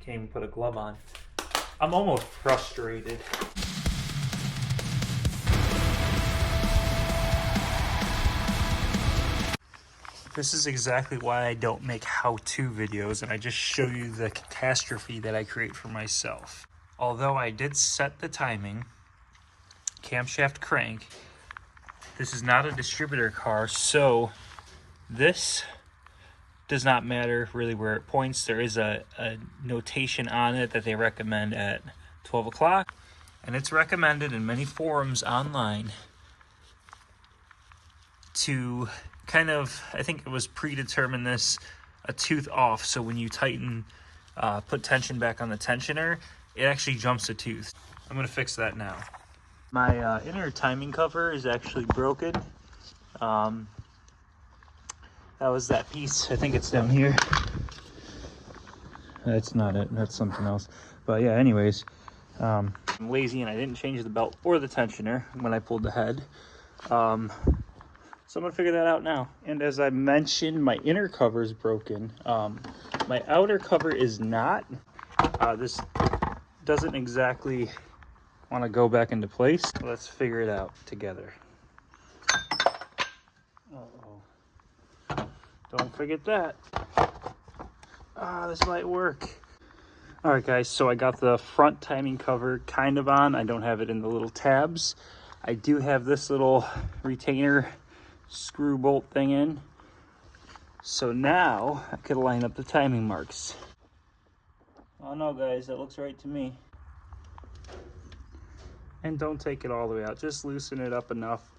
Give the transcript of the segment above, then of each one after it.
Can't even put a glove on. I'm almost frustrated. This is exactly why I don't make how-to videos, and I just show you the catastrophe that I create for myself. Although I did set the timing, camshaft crank, this is not a distributor car, so this does not matter really where it points. There is a notation on it that they recommend at 12 o'clock, and it's recommended in many forums online to kind of, I think it was predetermined this, a tooth off, so when you tighten, put tension back on the tensioner, it actually jumps a tooth. I'm gonna fix that now. My inner timing cover is actually broken. That was that piece, I think it's down here. That's not it, that's something else. But yeah, anyways, I'm lazy and I didn't change the belt or the tensioner when I pulled the head. So I'm gonna figure that out now. And as I mentioned, my inner cover is broken. My outer cover is not. This doesn't exactly want to go back into place. Let's figure it out together. Uh-oh. Don't forget that. This might work. All right, guys, so I got the front timing cover kind of on. I don't have it in the little tabs. I do have this little retainer screw bolt thing in, so now I could line up the timing marks. Oh no, guys, that looks right to me. And don't take it all the way out, just loosen it up enough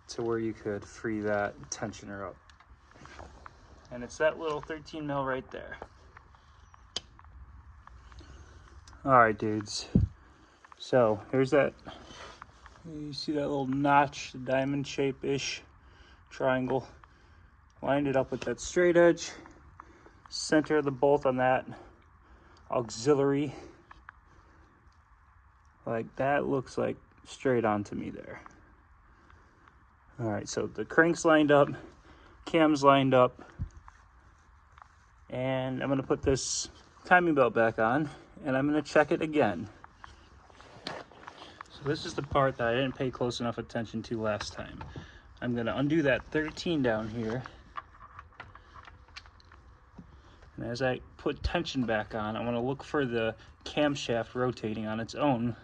to where you could free that tensioner up. And it's that little 13 mil right there. All right, dudes, so here's that. You see that little notch, the diamond shape-ish triangle? Lined it up with that straight edge, center of the bolt on that auxiliary, like that, looks like straight on to me there. All right, so the crank's lined up, cam's lined up, and I'm gonna put this timing belt back on and I'm gonna check it again. So this is the part that I didn't pay close enough attention to last time. I'm gonna undo that 13 down here. And as I put tension back on, I wanna look for the camshaft rotating on its own.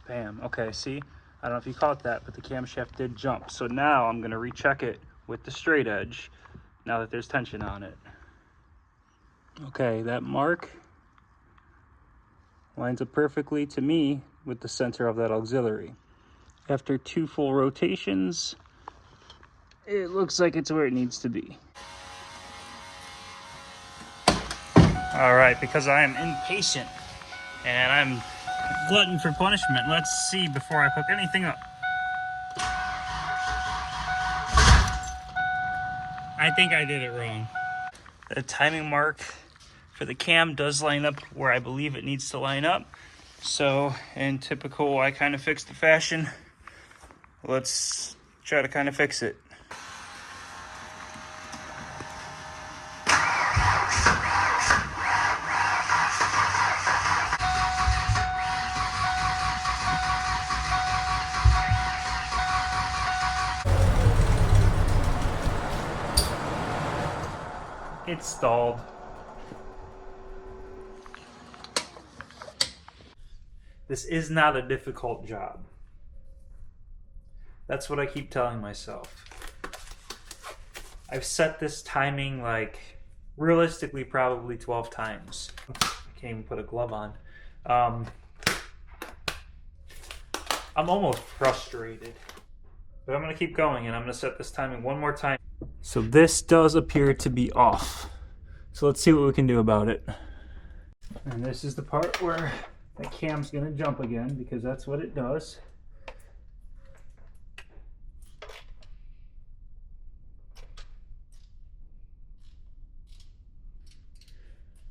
Bam, okay, see? I don't know if you caught that, but the camshaft did jump. So now I'm gonna recheck it with the straight edge now that there's tension on it. Okay, that mark lines up perfectly to me with the center of that auxiliary. After 2 full rotations, it looks like it's where it needs to be. All right, because I am impatient and I'm glutton for punishment, let's see before I hook anything up. I think I did it wrong. The timing mark for the cam does line up where I believe it needs to line up. So in typical I kind of fixed the fashion, let's try to kind of fix it. It's stalled. This is not a difficult job. That's what I keep telling myself. I've set this timing like realistically probably 12 times. I can't even put a glove on. I'm almost frustrated, but I'm gonna keep going and I'm gonna set this timing one more time. So this does appear to be off. So let's see what we can do about it. And this is the part where the cam's gonna jump again because that's what it does.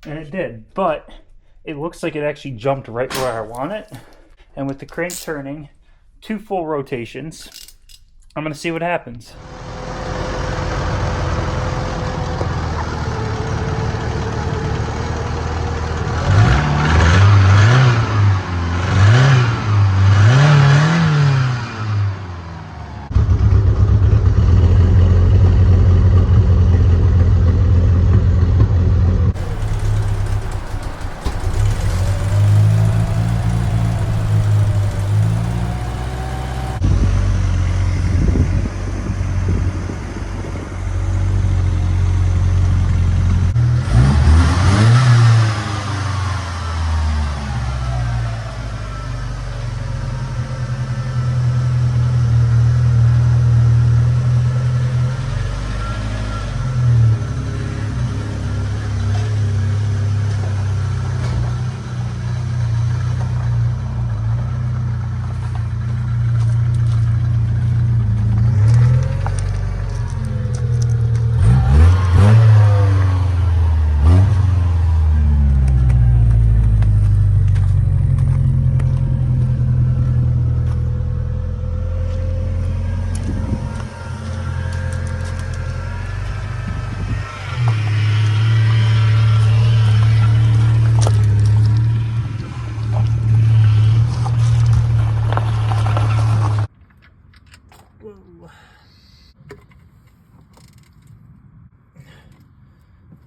And it did, but it looks like it actually jumped right where I want it. And with the crank turning 2 full rotations, I'm gonna see what happens.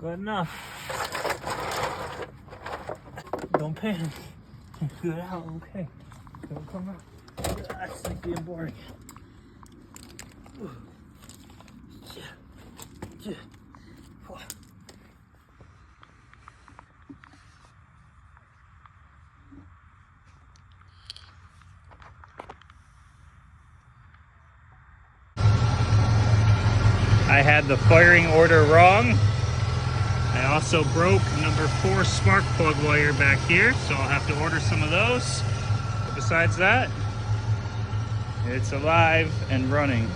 Good enough. Don't panic. Good out, okay. Don't come out. That's like being boring. I had the firing order wrong. I also broke number 4 spark plug wire back here, so I'll have to order some of those. But besides that, it's alive and running.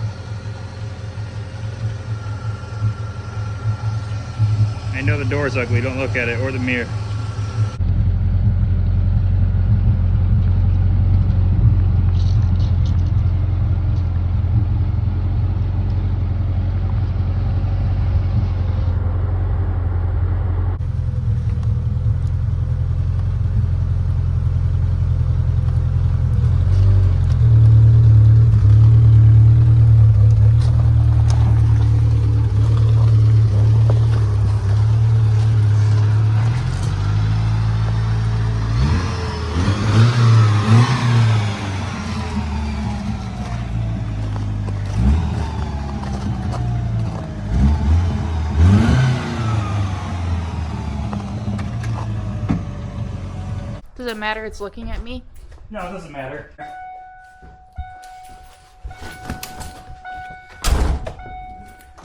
I know the door's ugly, don't look at it, or the mirror. Does it matter it's looking at me? No, it doesn't matter.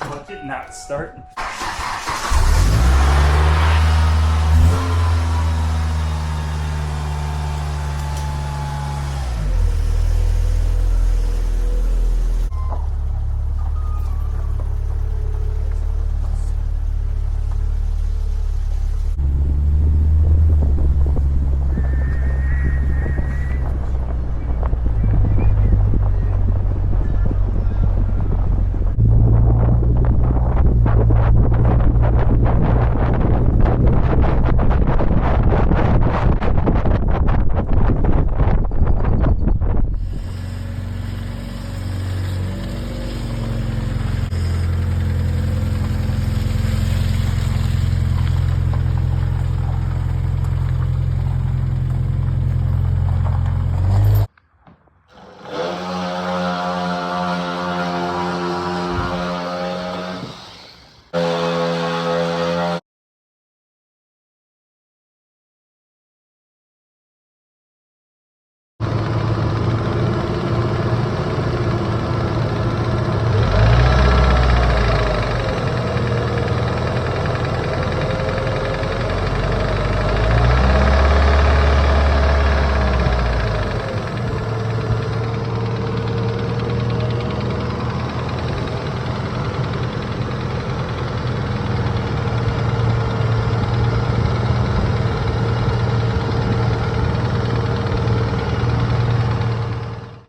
Well, it did not start.